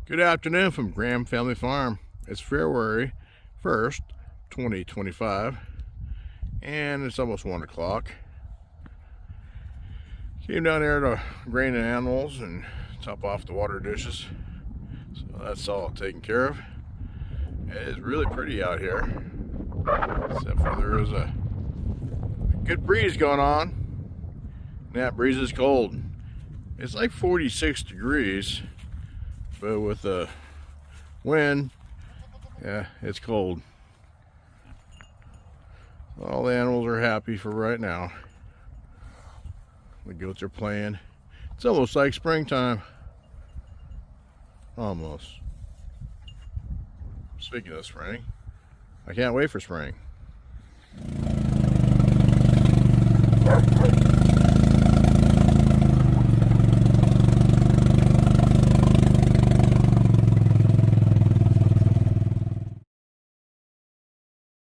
Good afternoon from Graham Family Farm. It's February 1st, 2025, and it's almost 1 o'clock. Came down here to grain the animals and top off the water dishes. So that's all taken care of. It is really pretty out here, except for there is a good breeze going on. And that breeze is cold. It's like 46 degrees. But with the wind, yeah, it's cold. All the animals are happy for right now. The goats are playing. It's almost like springtime. Almost. Speaking of spring, I can't wait for spring.